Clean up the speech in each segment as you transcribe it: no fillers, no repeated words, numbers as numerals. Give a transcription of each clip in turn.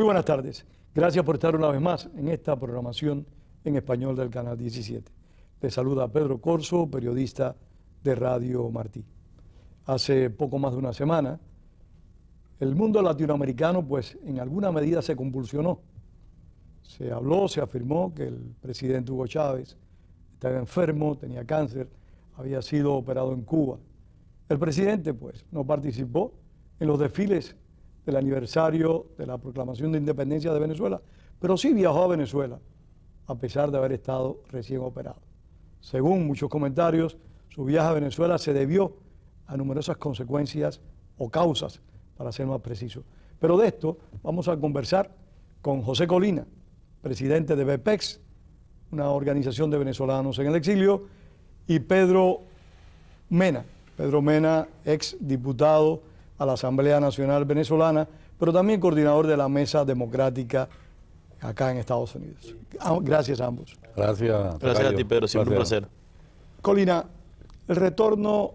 Muy buenas tardes. Gracias por estar una vez más en esta programación en español del Canal 17. Les saluda Pedro Corso, periodista de Radio Martí. Hace poco más de una semana, el mundo latinoamericano, pues, en alguna medida se convulsionó. Se habló, se afirmó que el presidente Hugo Chávez estaba enfermo, tenía cáncer, había sido operado en Cuba. El presidente, pues, no participó en los desfiles del aniversario de la proclamación de independencia de Venezuela, pero sí viajó a Venezuela, a pesar de haber estado recién operado. Según muchos comentarios, su viaje a Venezuela se debió a numerosas consecuencias o causas, para ser más preciso. Pero de esto vamos a conversar con José Colina, presidente de BPEX, una organización de venezolanos en el exilio, y Pedro Mena, ex diputado a la Asamblea Nacional Venezolana, pero también coordinador de la Mesa Democrática acá en Estados Unidos. Gracias a ambos. Gracias. Gracias a ti, Pedro, siempre un placer. Colina, el retorno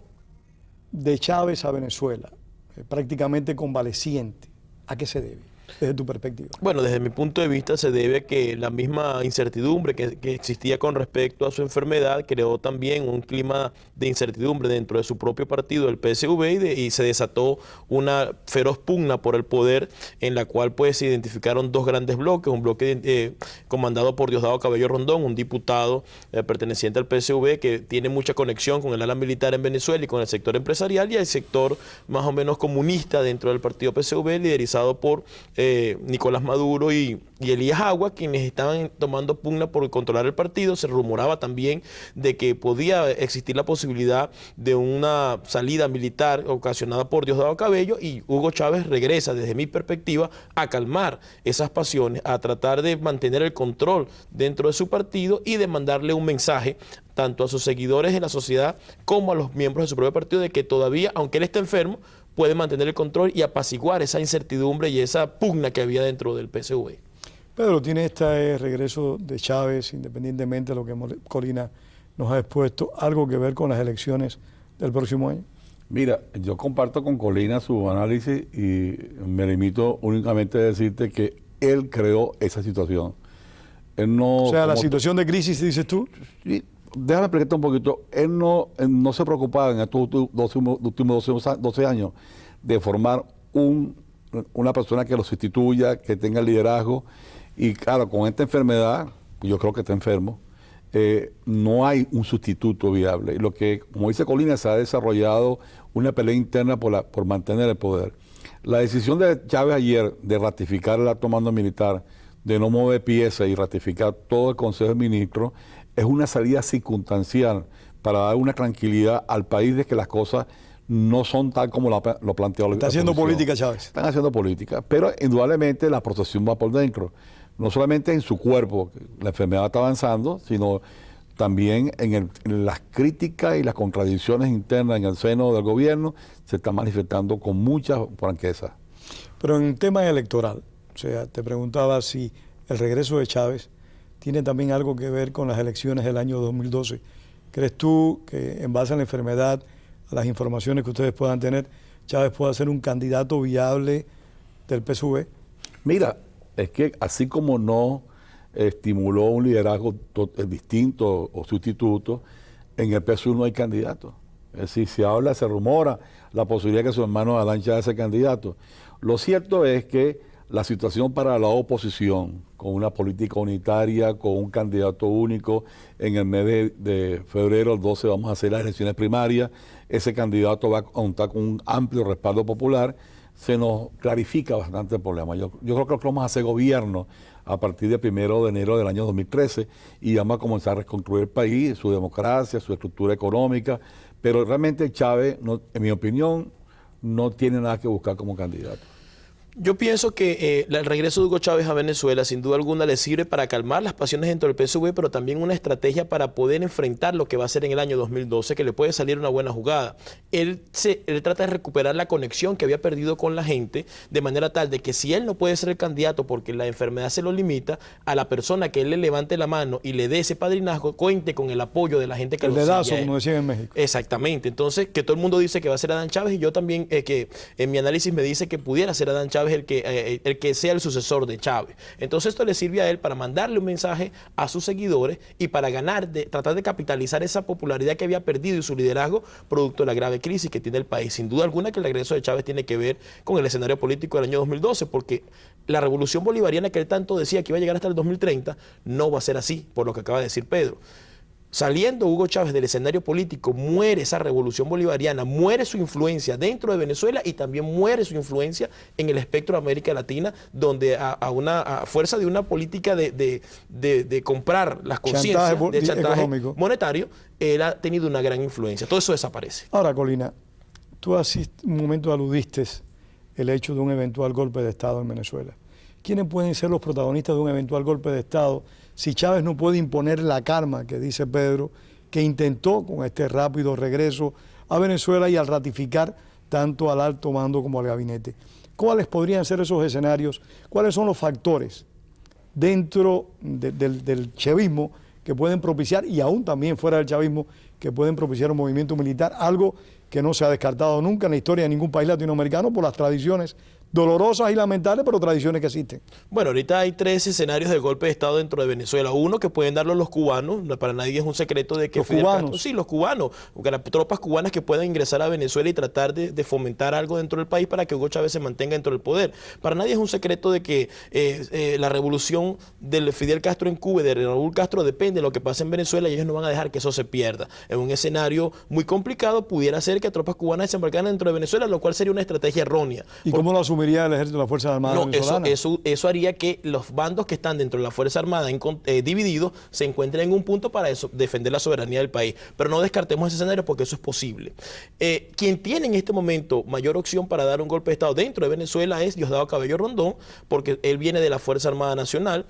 de Chávez a Venezuela, prácticamente convaleciente, ¿a qué se debe, desde tu perspectiva? Bueno, desde mi punto de vista se debe a que la misma incertidumbre que existía con respecto a su enfermedad creó también un clima de incertidumbre dentro de su propio partido, el PSV, y se desató una feroz pugna por el poder, en la cual pues se identificaron dos grandes bloques, un bloque comandado por Diosdado Cabello Rondón, un diputado perteneciente al PSV que tiene mucha conexión con el ala militar en Venezuela y con el sector empresarial, y el sector más o menos comunista dentro del partido PSV, liderizado por Nicolás Maduro y Elías Agua, quienes estaban tomando pugna por controlar el partido. Se rumoraba también de que podía existir la posibilidad de una salida militar ocasionada por Diosdado Cabello, y Hugo Chávez regresa, desde mi perspectiva, a calmar esas pasiones, a tratar de mantener el control dentro de su partido y de mandarle un mensaje tanto a sus seguidores en la sociedad como a los miembros de su propio partido de que todavía, aunque él esté enfermo, puede mantener el control y apaciguar esa incertidumbre y esa pugna que había dentro del PSV. Pedro, tiene este regreso de Chávez, independientemente de lo que Colina nos ha expuesto, algo que ver con las elecciones del próximo año? Mira, yo comparto con Colina su análisis y me limito únicamente a decirte que él creó esa situación. Él no, o sea, la situación de crisis, dices tú. Sí, déjame explicarte un poquito. Él no se preocupaba en estos últimos 12 años de formar una persona que lo sustituya, que tenga liderazgo. Y claro, con esta enfermedad, yo creo que está enfermo, no hay un sustituto viable. Lo que, como dice Colina, se ha desarrollado una pelea interna por mantener el poder. La decisión de Chávez ayer de ratificar el alto mando militar, de no mover piezas y ratificar todo el Consejo de Ministros, es una salida circunstancial para dar una tranquilidad al país de que las cosas no son tal como lo planteó la Está haciendo política Chávez. Están haciendo política, pero indudablemente la procesión va por dentro. No solamente en su cuerpo, la enfermedad está avanzando, sino también en las críticas y las contradicciones internas en el seno del gobierno se están manifestando con mucha franqueza. Pero en tema electoral, o sea, te preguntaba si el regreso de Chávez tiene también algo que ver con las elecciones del año 2012. ¿Crees tú que en base a la enfermedad, a las informaciones que ustedes puedan tener, Chávez pueda ser un candidato viable del PSV? Mira, es que así como no estimuló un liderazgo distinto o sustituto, en el PSV no hay candidato. Es decir, se habla, se rumora la posibilidad de que su hermano Adán Chávez sea candidato. Lo cierto es que la situación para la oposición, con una política unitaria, con un candidato único, en el mes de febrero, el 12, vamos a hacer las elecciones primarias, ese candidato va a contar con un amplio respaldo popular, se nos clarifica bastante el problema. Yo creo que lo que vamos a hacer gobierno a partir del 1 de enero del año 2013 y vamos a comenzar a reconstruir el país, su democracia, su estructura económica, pero realmente Chávez, en mi opinión, no tiene nada que buscar como candidato. Yo pienso que el regreso de Hugo Chávez a Venezuela sin duda alguna le sirve para calmar las pasiones dentro del PSV, pero también una estrategia para poder enfrentar lo que va a ser en el año 2012, que le puede salir una buena jugada. Él trata de recuperar la conexión que había perdido con la gente, de manera tal de que si él no puede ser el candidato porque la enfermedad se lo limita, a la persona que él le levante la mano y le dé ese padrinazgo, cuente con el apoyo de la gente que lo sigue. El dedazo, como decían en México. Exactamente. Entonces, que todo el mundo dice que va a ser Adán Chávez, y yo también, que en mi análisis me dice que pudiera ser Adán Chávez Chávez el que sea el sucesor de Chávez. Entonces esto le sirve a él para mandarle un mensaje a sus seguidores y para tratar de capitalizar esa popularidad que había perdido y su liderazgo producto de la grave crisis que tiene el país. Sin duda alguna que el regreso de Chávez tiene que ver con el escenario político del año 2012, porque la revolución bolivariana que él tanto decía que iba a llegar hasta el 2030 no va a ser así, por lo que acaba de decir Pedro. Saliendo Hugo Chávez del escenario político, muere esa revolución bolivariana, muere su influencia dentro de Venezuela y también muere su influencia en el espectro de América Latina, donde a fuerza de una política de comprar las conciencias, de chantaje económico monetario, él ha tenido una gran influencia. Todo eso desaparece. Ahora, Colina, tú hace un momento aludiste el hecho de un eventual golpe de Estado en Venezuela. ¿Quiénes pueden ser los protagonistas de un eventual golpe de Estado si Chávez no puede imponer la calma que dice Pedro, que intentó con este rápido regreso a Venezuela y al ratificar tanto al alto mando como al gabinete? ¿Cuáles podrían ser esos escenarios? ¿Cuáles son los factores dentro del chavismo que pueden propiciar, y aún también fuera del chavismo, que pueden propiciar un movimiento militar? Algo que no se ha descartado nunca en la historia de ningún país latinoamericano por las tradiciones dolorosas y lamentables, pero tradiciones que existen. Bueno, ahorita hay 3 escenarios de golpe de Estado dentro de Venezuela. Uno que pueden darlo los cubanos, para nadie es un secreto de que los cubanos. Sí, los cubanos, las tropas cubanas que puedan ingresar a Venezuela y tratar de fomentar algo dentro del país para que Hugo Chávez se mantenga dentro del poder. Para nadie es un secreto de que la revolución de Fidel Castro en Cuba y de Raúl Castro depende de lo que pasa en Venezuela y ellos no van a dejar que eso se pierda. En un escenario muy complicado pudiera ser que tropas cubanas desembarcaran dentro de Venezuela, lo cual sería una estrategia errónea. ¿Y cómo lo asumiría el ejército de las Fuerzas Armadas venezolanas? Eso haría que los bandos que están dentro de la Fuerza Armada divididos se encuentren en un punto para defender la soberanía del país. Pero no descartemos ese escenario porque eso es posible. Quien tiene en este momento mayor opción para dar un golpe de Estado dentro de Venezuela es Diosdado Cabello Rondón, porque él viene de la Fuerza Armada Nacional,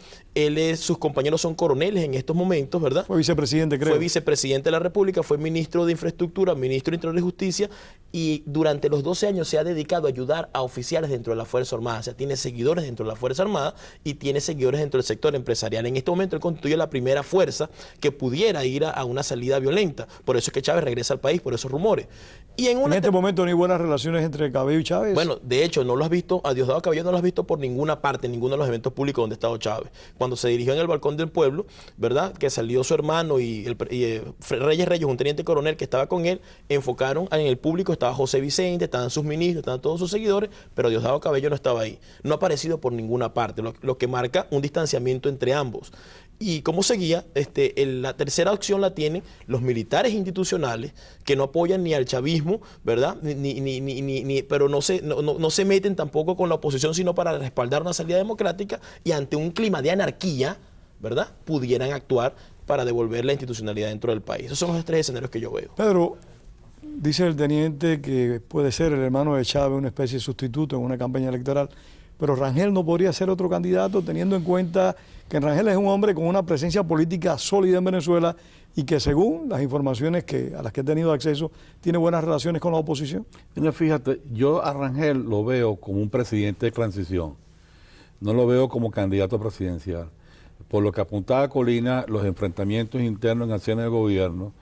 sus compañeros son coroneles en estos momentos, ¿verdad? Fue vicepresidente, creo. Fue vicepresidente de la República, fue ministro de Infraestructura, ministro de Interior y Justicia, y durante los 12 años se ha dedicado a ayudar a oficiales dentro de la Fuerza Armada. O sea, tiene seguidores dentro de la Fuerza Armada y tiene seguidores dentro del sector empresarial. En este momento él constituye la primera fuerza que pudiera ir a una salida violenta. Por eso es que Chávez regresa al país, por esos rumores. Y en este momento no hay buenas relaciones entre Cabello y Chávez. Bueno, de hecho, no lo has visto, a Diosdado Cabello no lo has visto por ninguna parte, en ninguno de los eventos públicos donde ha estado Chávez. Cuando se dirigió en el balcón del pueblo, ¿verdad? Que salió su hermano y Reyes, un teniente coronel que estaba con él, enfocaron en el público, estaba José Vicente, estaban sus ministros, estaban todos sus seguidores, pero Diosdado Cabello no estaba ahí. No ha aparecido por ninguna parte, lo que marca un distanciamiento entre ambos. Y como seguía, la tercera opción la tienen los militares institucionales que no apoyan ni al chavismo, ¿verdad? Pero no se meten tampoco con la oposición, sino para respaldar una salida democrática y ante un clima de anarquía, ¿verdad? Pudieran actuar para devolver la institucionalidad dentro del país. Esos son los 3 escenarios que yo veo. Pedro, dice el teniente que puede ser el hermano de Chávez una especie de sustituto en una campaña electoral, pero Rangel no podría ser otro candidato, teniendo en cuenta que Rangel es un hombre con una presencia política sólida en Venezuela y que, según las informaciones a las que he tenido acceso, tiene buenas relaciones con la oposición. Mira, fíjate, yo a Rangel lo veo como un presidente de transición, no lo veo como candidato presidencial. Por lo que apuntaba Colina, los enfrentamientos internos en acciones de gobierno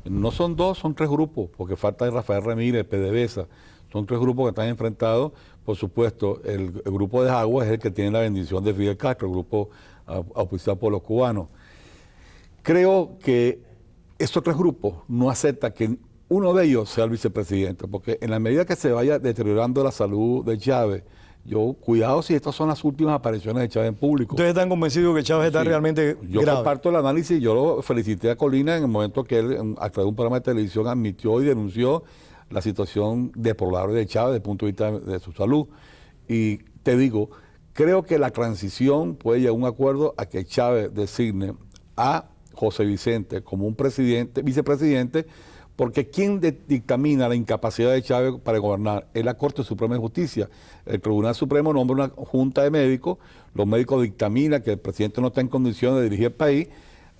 no son 2, son 3 grupos, porque falta Rafael Ramírez, PDVSA, son 3 grupos que están enfrentados. Por supuesto, el grupo de Jagua es el que tiene la bendición de Fidel Castro, el grupo auspiciado por los cubanos. Creo que estos 3 grupos no aceptan que uno de ellos sea el vicepresidente, porque en la medida que se vaya deteriorando la salud de Chávez, cuidado si estas son las últimas apariciones de Chávez en público. ¿Ustedes están convencidos que Chávez está realmente yo grave? comparto el análisis, yo lo felicité a Colina en el momento que él, a través de un programa de televisión, admitió y denunció la situación deplorable de Chávez desde el punto de vista de su salud. Y te digo, creo que la transición puede llegar a un acuerdo a que Chávez designe a José Vicente como un vicepresidente, porque ¿quién dictamina la incapacidad de Chávez para gobernar? Es la Corte Suprema de Justicia. El Tribunal Supremo nombra una junta de médicos, los médicos dictaminan que el presidente no está en condiciones de dirigir el país,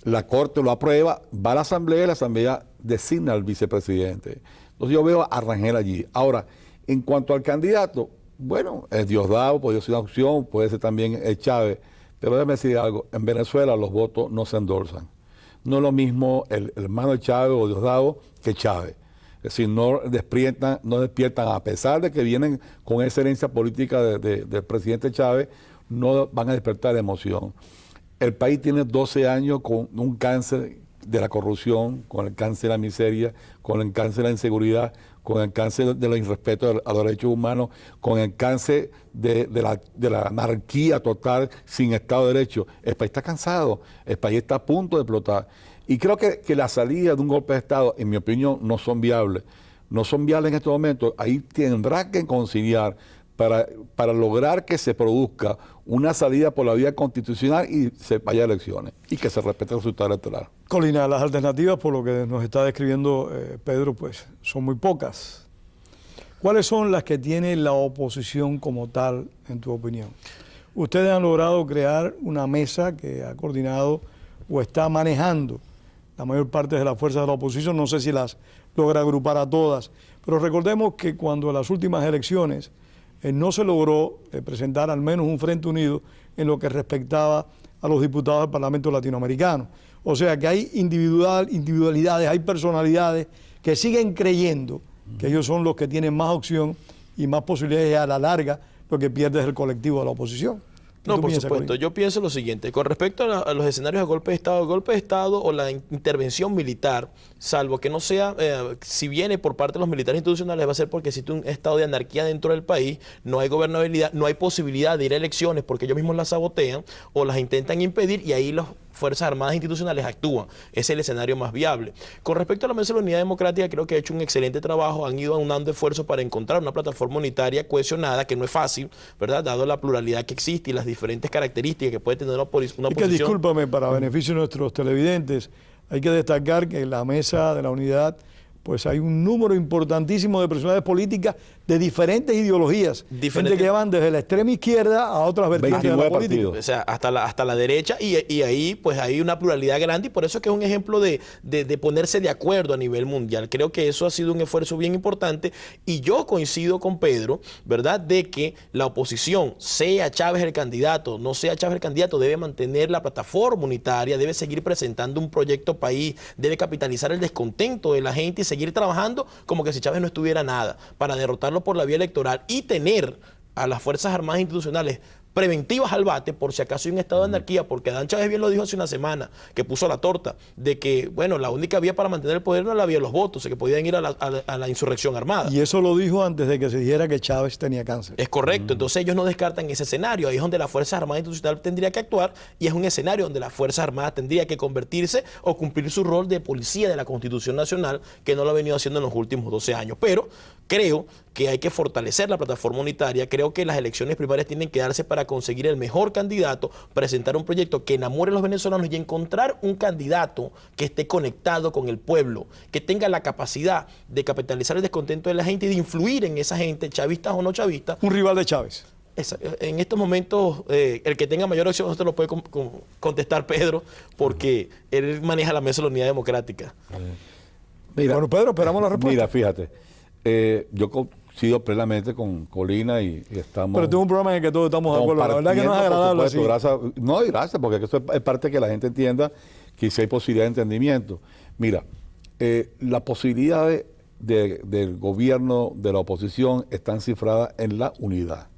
la Corte lo aprueba, va a la Asamblea y la Asamblea designa al vicepresidente. Entonces yo veo a Rangel allí. Ahora, en cuanto al candidato, bueno, es Diosdado, podría ser una opción, puede ser también el Chávez, pero déjame decir algo, en Venezuela los votos no se endorsan. No es lo mismo el hermano de Chávez o Diosdado que Chávez. Es Es decir, no despiertan, a pesar de que vienen con esa herencia política del presidente Chávez, no van a despertar emoción. El país tiene 12 años con un cáncer de la corrupción, con el cáncer de la miseria, con el cáncer de la inseguridad, con el cáncer de los irrespetos a los derechos humanos, con el cáncer de la anarquía total sin Estado de Derecho. El país está cansado, el país está a punto de explotar. Y creo que la salida de un golpe de Estado, en mi opinión, no son viables. No son viables en este momento. Ahí tendrá que conciliar para lograr que se produzca una salida por la vía constitucional y se vaya a elecciones y que se respete el resultado electoral. Colina, las alternativas, por lo que nos está describiendo Pedro, pues son muy pocas. ¿Cuáles son las que tiene la oposición como tal, en tu opinión? Ustedes han logrado crear una mesa que ha coordinado o está manejando la mayor parte de las fuerzas de la oposición. No sé si las logra agrupar a todas, pero recordemos que cuando en las últimas elecciones no se logró presentar al menos un frente unido en lo que respectaba a los diputados del Parlamento Latinoamericano. O sea que hay individualidades, hay personalidades que siguen creyendo que ellos son los que tienen más opción y más posibilidades, y a la larga lo que pierde es el colectivo de la oposición. No, por supuesto. Yo pienso lo siguiente. Con respecto a los escenarios de golpe de Estado o la intervención militar, salvo que no sea, si viene por parte de los militares institucionales, va a ser porque existe un estado de anarquía dentro del país, no hay gobernabilidad, no hay posibilidad de ir a elecciones porque ellos mismos las sabotean o las intentan impedir y ahí los Fuerzas Armadas institucionales actúan. Ese es el escenario más viable. Con respecto a la Mesa de la Unidad Democrática, creo que ha hecho un excelente trabajo, han ido aunando esfuerzos para encontrar una plataforma unitaria cohesionada, que no es fácil, ¿verdad? Dado la pluralidad que existe y las diferentes características que puede tener una oposición. Es que discúlpame, para beneficio de nuestros televidentes, hay que destacar que en la Mesa de la Unidad pues hay un número importantísimo de personalidades políticas de diferentes ideologías. Gente que van desde la extrema izquierda a otras vertientes de la política. O sea, hasta la derecha y ahí pues hay una pluralidad grande y por eso es que es un ejemplo de ponerse de acuerdo a nivel mundial. Creo que eso ha sido un esfuerzo bien importante y yo coincido con Pedro, ¿verdad? De que la oposición, sea Chávez el candidato, no sea Chávez el candidato, debe mantener la plataforma unitaria, debe seguir presentando un proyecto país, debe capitalizar el descontento de la gente y seguir trabajando como que si Chávez no estuviera nada, para derrotarlo por la vía electoral y tener a las Fuerzas Armadas institucionales preventivas al bate por si acaso hay un estado de anarquía, porque Adán Chávez bien lo dijo hace una semana, que puso la torta, de que, bueno, la única vía para mantener el poder no era la vía de los votos, que podían ir a la insurrección armada. Y eso lo dijo antes de que se dijera que Chávez tenía cáncer. Es correcto, entonces ellos no descartan ese escenario, ahí es donde la Fuerza Armada Institucional tendría que actuar y es un escenario donde la Fuerza Armada tendría que convertirse o cumplir su rol de policía de la Constitución Nacional, que no lo ha venido haciendo en los últimos 12 años. Pero creo que hay que fortalecer la plataforma unitaria, creo que las elecciones primarias tienen que darse para conseguir el mejor candidato, presentar un proyecto que enamore a los venezolanos y encontrar un candidato que esté conectado con el pueblo, que tenga la capacidad de capitalizar el descontento de la gente y de influir en esa gente, chavistas o no chavistas. Un rival de Chávez. En estos momentos, el que tenga mayor opción, esto lo puede contestar Pedro, porque él maneja la Mesa de la Unidad Democrática. Mira, bueno, Pedro, esperamos la respuesta. Mira, fíjate, yo coincido plenamente con Colina y estamos... Pero tengo un programa en el que todos estamos de acuerdo. La verdad que no es agradable así. Gracias, porque eso es parte de que la gente entienda que si hay posibilidad de entendimiento. Mira, las posibilidades del gobierno, de la oposición, están cifradas en la unidad,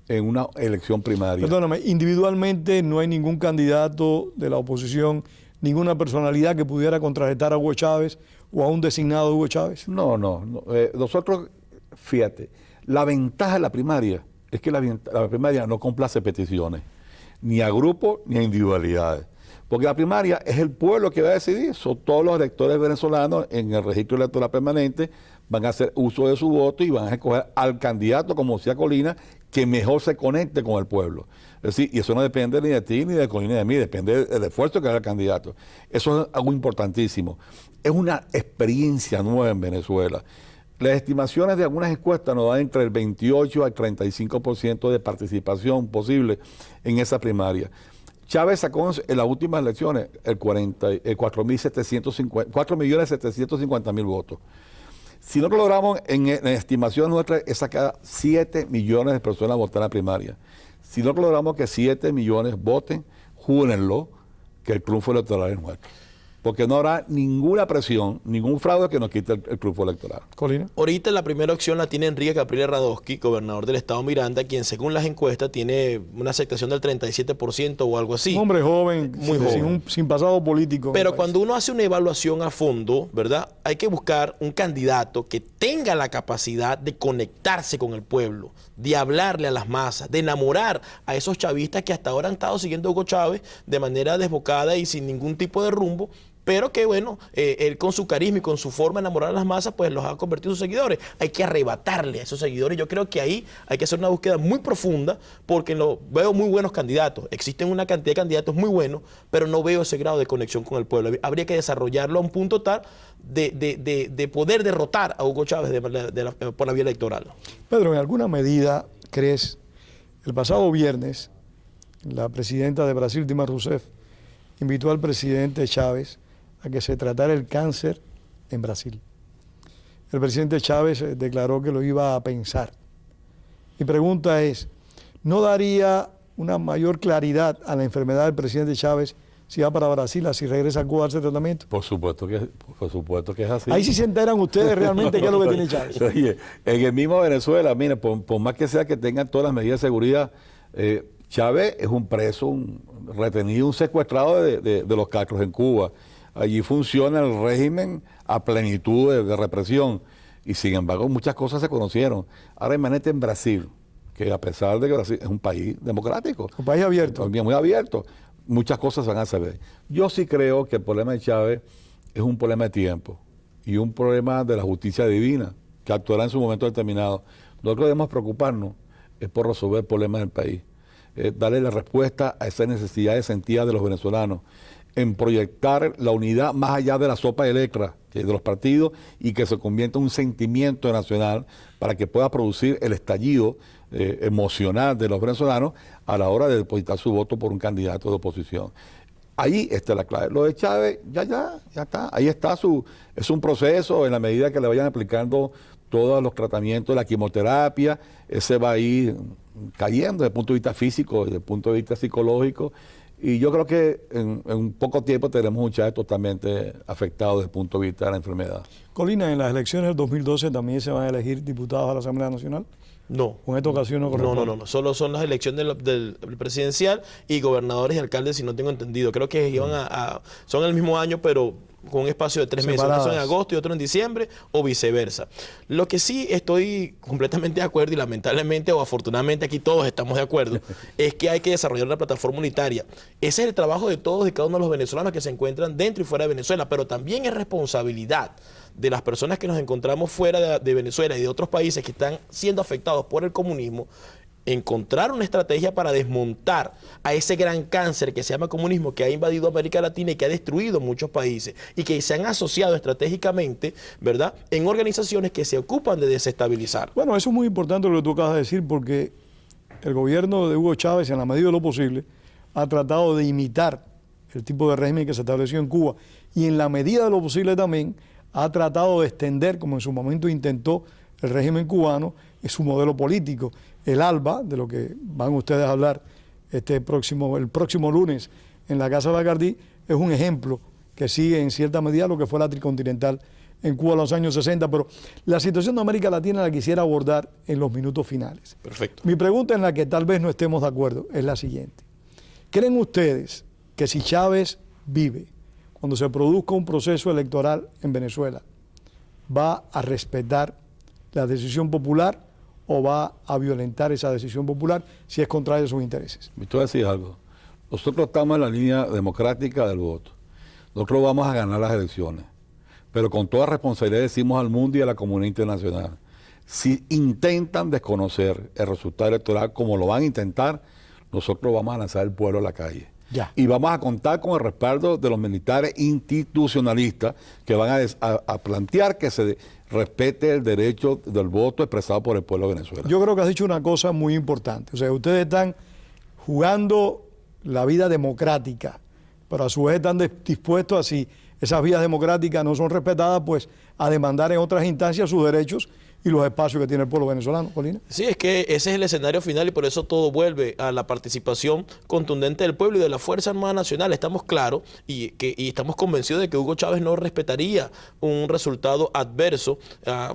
en una elección primaria. Perdóname, individualmente no hay ningún candidato de la oposición, ninguna personalidad que pudiera contrarrestar a Hugo Chávez o a un designado de Hugo Chávez. No. Nosotros, fíjate, la ventaja de la primaria es que la primaria no complace peticiones, ni a grupos ni a individualidades. Porque la primaria es el pueblo que va a decidir. Son todos los electores venezolanos en el registro electoral permanente, van a hacer uso de su voto y van a escoger al candidato, como decía Colina, que mejor se conecte con el pueblo. Es decir, y eso no depende ni de ti, ni de Colina, ni de mí, depende del esfuerzo que haga el candidato. Eso es algo importantísimo. Es una experiencia nueva en Venezuela. Las estimaciones de algunas encuestas nos dan entre el 28 al 35% de participación posible en esa primaria. Chávez sacó en las últimas elecciones el 4.750.000 votos. Si no lo logramos en estimación nuestra, es sacar 7 millones de personas a votar en la primaria. Si no logramos que 7 millones voten, júrenlo que el triunfo electoral es nuestro. porque no habrá ninguna presión, ningún fraude que nos quite el triunfo electoral. Colina. Ahorita la primera opción la tiene Enrique Capriles Radosky, gobernador del estado Miranda, quien según las encuestas tiene una aceptación del 37% o algo así. Un hombre joven, Muy joven. sin pasado político. Pero cuando uno hace una evaluación a fondo, ¿verdad? Hay que buscar un candidato que tenga la capacidad de conectarse con el pueblo, de hablarle a las masas, de enamorar a esos chavistas que hasta ahora han estado siguiendo a Hugo Chávez de manera desbocada y sin ningún tipo de rumbo, pero que bueno, él con su carisma y con su forma de enamorar a las masas, pues los ha convertido en sus seguidores. Hay que arrebatarle a esos seguidores. Yo creo que ahí hay que hacer una búsqueda muy profunda, porque veo muy buenos candidatos. Existen una cantidad de candidatos muy buenos, pero no veo ese grado de conexión con el pueblo. Habría que desarrollarlo a un punto tal de poder derrotar a Hugo Chávez por la vía electoral. Pedro, ¿en alguna medida crees, el pasado viernes, la presidenta de Brasil, Dilma Rousseff, invitó al presidente Chávez a que se tratara el cáncer en Brasil? El presidente Chávez declaró que lo iba a pensar. Mi pregunta es, ¿no daría una mayor claridad a la enfermedad del presidente Chávez si va para Brasil, si regresa a Cuba a hacer tratamiento? Por supuesto que es así. Ahí sí se enteran ustedes realmente qué es lo que tiene Chávez. Oye, en el mismo Venezuela, mire, por más que sea que tengan todas las medidas de seguridad, Chávez es un preso, un retenido, un secuestrado de los castros en Cuba. Allí funciona el régimen a plenitud de represión, y sin embargo muchas cosas se conocieron. Ahora imagínate en Brasil, que a pesar de que Brasil es un país democrático, Un país abierto. muy abierto, muchas cosas se van a saber. Yo sí creo que el problema de Chávez es un problema de tiempo y un problema de la justicia divina, que actuará en su momento determinado. Nosotros debemos preocuparnos es por resolver el problema del país, darle la respuesta a esas necesidades sentidas de los venezolanos, en proyectar la unidad más allá de la sopa de letras de los partidos, y que se convierta en un sentimiento nacional para que pueda producir el estallido emocional de los venezolanos a la hora de depositar su voto por un candidato de oposición. Ahí está la clave. Lo de Chávez, ya está. Ahí está es un proceso. En la medida que le vayan aplicando todos los tratamientos, la quimioterapia, ese va a ir cayendo desde el punto de vista físico y desde el punto de vista psicológico. Y yo creo que en poco tiempo tenemos un Chávez totalmente afectado desde el punto de vista de la enfermedad. Colina, en las elecciones del 2012 también se van a elegir diputados a la Asamblea Nacional. No. ¿O en esta ocasión no corresponde? No. Solo son las elecciones del presidencial y gobernadores y alcaldes, si no tengo entendido. Creo que son el mismo año, pero con un espacio de 3 meses. Uno en agosto y otro en diciembre, o viceversa. Lo que sí estoy completamente de acuerdo, y lamentablemente o afortunadamente aquí todos estamos de acuerdo, es que hay que desarrollar una plataforma unitaria. Ese es el trabajo de todos y cada uno de los venezolanos que se encuentran dentro y fuera de Venezuela, pero también es responsabilidad de las personas que nos encontramos fuera de Venezuela y de otros países que están siendo afectados por el comunismo, encontrar una estrategia para desmontar a ese gran cáncer que se llama comunismo, que ha invadido América Latina y que ha destruido muchos países, y que se han asociado estratégicamente, ¿verdad?, en organizaciones que se ocupan de desestabilizar. Bueno, eso es muy importante lo que tú acabas de decir, porque el gobierno de Hugo Chávez, en la medida de lo posible, ha tratado de imitar el tipo de régimen que se estableció en Cuba, y en la medida de lo posible también ha tratado de extender, como en su momento intentó el régimen cubano, su modelo político. El ALBA, de lo que van ustedes a hablar el próximo lunes en la Casa Bacardí, es un ejemplo que sigue en cierta medida lo que fue la tricontinental en Cuba en los años 60, pero la situación de América Latina la quisiera abordar en los minutos finales. Perfecto. Mi pregunta, en la que tal vez no estemos de acuerdo, es la siguiente. ¿Creen ustedes que si Chávez vive, cuando se produzca un proceso electoral en Venezuela, va a respetar la decisión popular o va a violentar esa decisión popular si es contraria a sus intereses? Me voy a decir algo. Nosotros estamos en la línea democrática del voto. Nosotros vamos a ganar las elecciones, pero con toda responsabilidad decimos al mundo y a la comunidad internacional: si intentan desconocer el resultado electoral, como lo van a intentar, nosotros vamos a lanzar el pueblo a la calle. Ya. Y vamos a contar con el respaldo de los militares institucionalistas que van a plantear que se respete el derecho del voto expresado por el pueblo de Venezuela. Yo creo que has dicho una cosa muy importante. O sea, ustedes están jugando la vida democrática, pero a su vez están dispuestos a, si esas vías democráticas no son respetadas, pues a demandar en otras instancias sus derechos y los espacios que tiene el pueblo venezolano, Colina. Sí, es que ese es el escenario final y por eso todo vuelve a la participación contundente del pueblo y de la Fuerza Armada Nacional. Estamos claros y estamos convencidos de que Hugo Chávez no respetaría un resultado adverso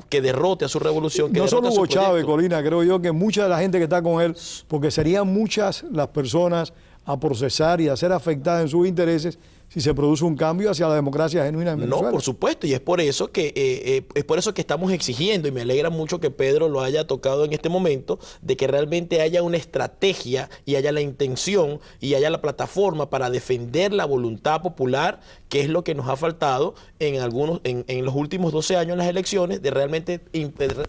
que derrote a su revolución. Que no solo Hugo Chávez, proyecto. Colina, creo yo que mucha de la gente que está con él, porque serían muchas las personas a procesar y a ser afectadas en sus intereses si se produce un cambio hacia la democracia genuina en Venezuela. No, por supuesto, y es por eso que estamos exigiendo, y me alegra mucho que Pedro lo haya tocado en este momento, de que realmente haya una estrategia y haya la intención y haya la plataforma para defender la voluntad popular, que es lo que nos ha faltado en los últimos 12 años en las elecciones, de realmente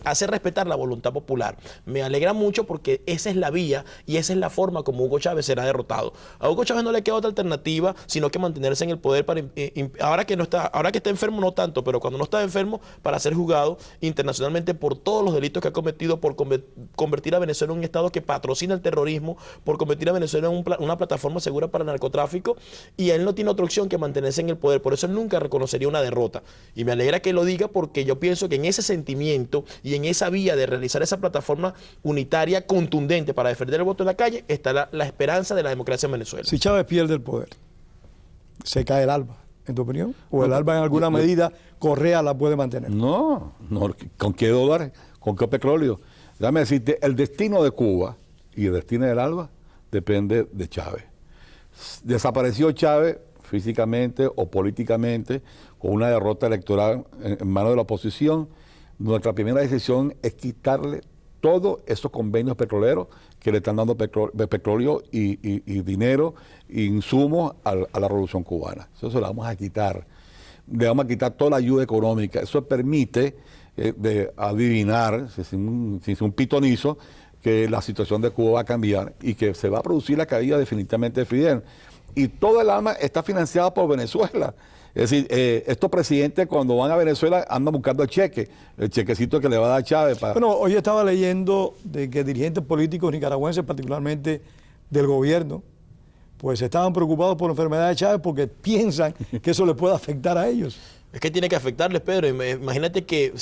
hacer respetar la voluntad popular. Me alegra mucho porque esa es la vía y esa es la forma como Hugo Chávez será derrotado. A Hugo Chávez no le queda otra alternativa sino que mantenerse en el poder para ahora que está enfermo no tanto, pero cuando no está enfermo, para ser juzgado internacionalmente por todos los delitos que ha cometido, por convertir a Venezuela en un estado que patrocina el terrorismo, por convertir a Venezuela en una plataforma segura para el narcotráfico, y él no tiene otra opción que mantenerse en el poder. Por eso él nunca reconocería una derrota. Y me alegra que lo diga porque yo pienso que en ese sentimiento y en esa vía de realizar esa plataforma unitaria contundente para defender el voto en la calle está la esperanza de la democracia en Venezuela. Si Chávez pierde el poder, ¿se cae el ALBA, en tu opinión? ¿O el ALBA en alguna medida Correa la puede mantener? No, ¿con qué dólares? ¿Con qué petróleo? Déjame decirte, el destino de Cuba y el destino del ALBA depende de Chávez. Desapareció Chávez físicamente o políticamente con una derrota electoral en manos de la oposición. Nuestra primera decisión es quitarle todos esos convenios petroleros que le están dando petróleo y dinero e insumos a la revolución cubana. Eso se lo vamos a quitar. Le vamos a quitar toda la ayuda económica. Eso permite adivinar, sin un pitonizo, que la situación de Cuba va a cambiar y que se va a producir la caída definitivamente de Fidel. Y todo el ALBA está financiado por Venezuela. Es decir, estos presidentes cuando van a Venezuela andan buscando el chequecito que le va a dar Chávez. Bueno, hoy estaba leyendo de que dirigentes políticos nicaragüenses, particularmente del gobierno, pues estaban preocupados por la enfermedad de Chávez porque piensan que eso les puede afectar a ellos. Es que tiene que afectarles, Pedro. Imagínate que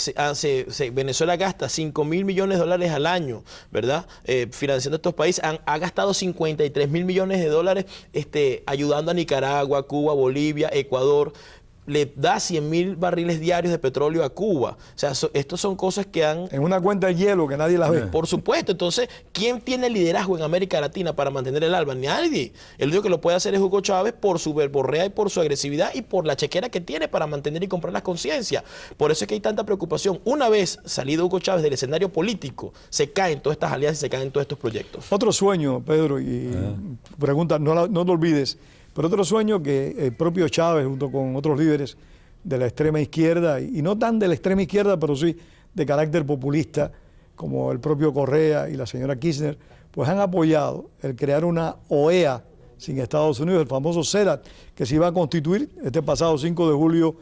Venezuela gasta 5.000 millones de dólares al año, ¿verdad? Financiando estos países. Ha gastado 53.000 millones de dólares ayudando a Nicaragua, Cuba, Bolivia, Ecuador. Le da 100.000 barriles diarios de petróleo a Cuba. O sea, estos son cosas que han... En una cuenta de hielo que nadie las ve. Por supuesto. Entonces, ¿quién tiene liderazgo en América Latina para mantener el ALBA? Nadie. El único que lo puede hacer es Hugo Chávez por su verborrea y por su agresividad y por la chequera que tiene para mantener y comprar las conciencias. Por eso es que hay tanta preocupación. Una vez salido Hugo Chávez del escenario político, se caen todas estas alianzas y se caen todos estos proyectos. Otro sueño, Pedro, y pregunta, no te olvides, pero otro sueño que el propio Chávez, junto con otros líderes de la extrema izquierda, y no tan de la extrema izquierda, pero sí de carácter populista, como el propio Correa y la señora Kirchner, pues han apoyado el crear una OEA sin Estados Unidos, el famoso CELAC, que se iba a constituir este pasado 5 de julio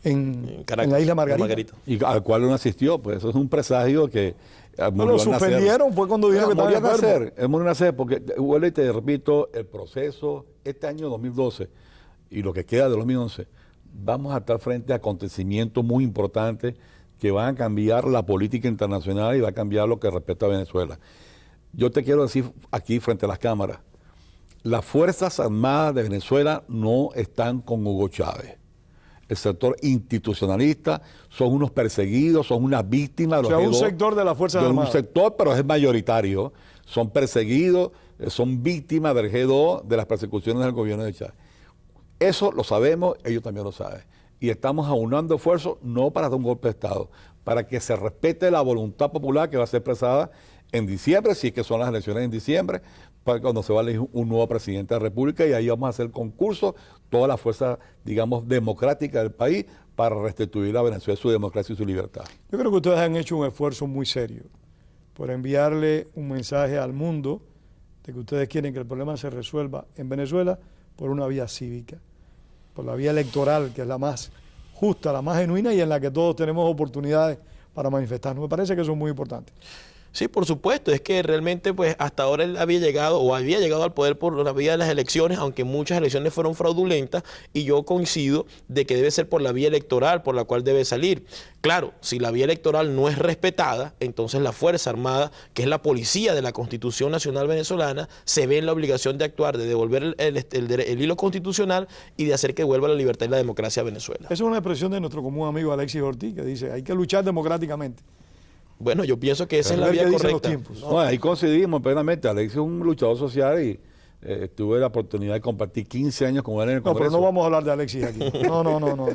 en la isla Margarita. Y al cual no asistió, pues eso es un presagio que... No lo suspendieron, fue cuando dijeron que estaba enfermo. Es morir nacer, porque vuelvo y te repito, el proceso, este año 2012 y lo que queda de 2011, vamos a estar frente a acontecimientos muy importantes que van a cambiar la política internacional y va a cambiar lo que respecta a Venezuela. Yo te quiero decir aquí frente a las cámaras, las Fuerzas Armadas de Venezuela no están con Hugo Chávez. El sector institucionalista son unos perseguidos, son unas víctimas. O sea, un sector de las Fuerzas Armadas. Un sector, pero es mayoritario. Son perseguidos, son víctimas del G2, de las persecuciones del gobierno de Chávez. Eso lo sabemos, ellos también lo saben. Y estamos aunando esfuerzos no para dar un golpe de Estado, para que se respete la voluntad popular que va a ser expresada en diciembre, si es que son las elecciones en diciembre, para cuando se va a elegir un nuevo presidente de la República, y ahí vamos a hacer concurso, toda la fuerza, digamos, democrática del país, para restituir a Venezuela su democracia y su libertad. Yo creo que ustedes han hecho un esfuerzo muy serio por enviarle un mensaje al mundo de que ustedes quieren que el problema se resuelva en Venezuela por una vía cívica, por la vía electoral, que es la más justa, la más genuina y en la que todos tenemos oportunidades para manifestarnos. Me parece que eso es muy importante. Sí, por supuesto, es que realmente pues hasta ahora él había llegado al poder por la vía de las elecciones, aunque muchas elecciones fueron fraudulentas, y yo coincido de que debe ser por la vía electoral por la cual debe salir. Claro, si la vía electoral no es respetada, entonces la Fuerza Armada, que es la policía de la Constitución Nacional Venezolana, se ve en la obligación de actuar, de devolver el hilo constitucional y de hacer que vuelva la libertad y la democracia a Venezuela. Esa es una expresión de nuestro común amigo Alexis Ortiz, que dice, hay que luchar democráticamente. Bueno, yo pienso que esa es la Ver vía qué dicen los correcta. tiempos. No, ahí coincidimos plenamente. Alex es un luchador social y tuve la oportunidad de compartir 15 años con él en el No, Congreso. pero no vamos a hablar de Alexis aquí. No.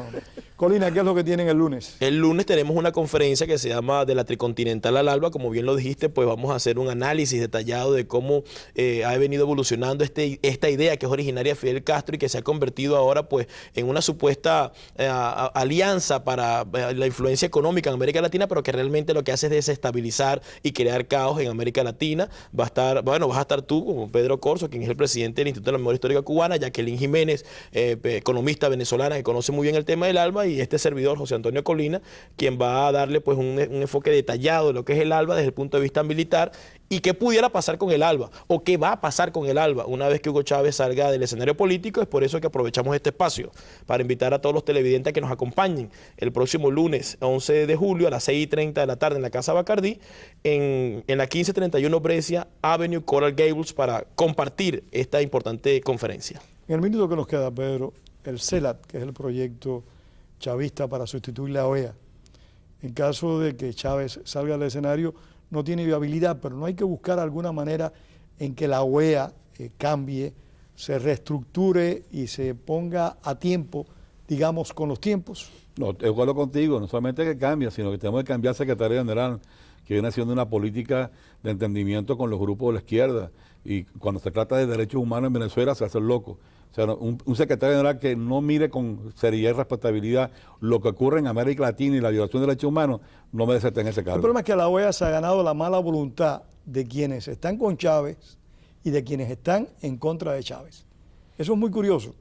Colina, ¿qué es lo que tienen el lunes? El lunes tenemos una conferencia que se llama de la Tricontinental al Alba. Como bien lo dijiste, pues vamos a hacer un análisis detallado de cómo ha venido evolucionando esta idea que es originaria de Fidel Castro y que se ha convertido ahora pues en una supuesta alianza para la influencia económica en América Latina, pero que realmente lo que hace es desestabilizar y crear caos en América Latina. Vas a estar tú como Pedro Corso, quien es el presidente del Instituto de la Memoria Histórica Cubana, Jacqueline Jiménez, economista venezolana que conoce muy bien el tema del ALBA, y este servidor, José Antonio Colina, quien va a darle pues un enfoque detallado de lo que es el ALBA desde el punto de vista militar y qué pudiera pasar con el ALBA o qué va a pasar con el ALBA una vez que Hugo Chávez salga del escenario político. Es por eso que aprovechamos este espacio para invitar a todos los televidentes a que nos acompañen el próximo lunes 11 de julio a las 6:30 de la tarde en la Casa Bacardí, en la 1531 Brescia Avenue, Coral Gables, para compartir esta importante conferencia. En el minuto que nos queda, Pedro, el CELAT, que es el proyecto chavista para sustituir la OEA, en caso de que Chávez salga del escenario, no tiene viabilidad, pero no hay que buscar alguna manera en que la OEA cambie, se reestructure y se ponga a tiempo, digamos, con los tiempos. No, de acuerdo contigo, no solamente que cambie, sino que tenemos que cambiar secretario general, que viene haciendo una política de entendimiento con los grupos de la izquierda. Y cuando se trata de derechos humanos en Venezuela se hace el loco. O sea, un secretario general que no mire con seriedad y responsabilidad lo que ocurre en América Latina y la violación de derechos humanos, no merece estar en ese cargo. El problema es que la OEA se ha ganado la mala voluntad de quienes están con Chávez y de quienes están en contra de Chávez. Eso es muy curioso.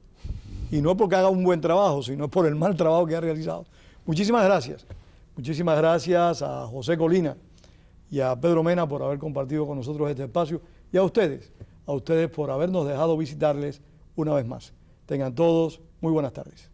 Y no porque haga un buen trabajo, sino por el mal trabajo que ha realizado. Muchísimas gracias. Muchísimas gracias a José Colina y a Pedro Mena por haber compartido con nosotros este espacio, y a ustedes por habernos dejado visitarles una vez más. Tengan todos muy buenas tardes.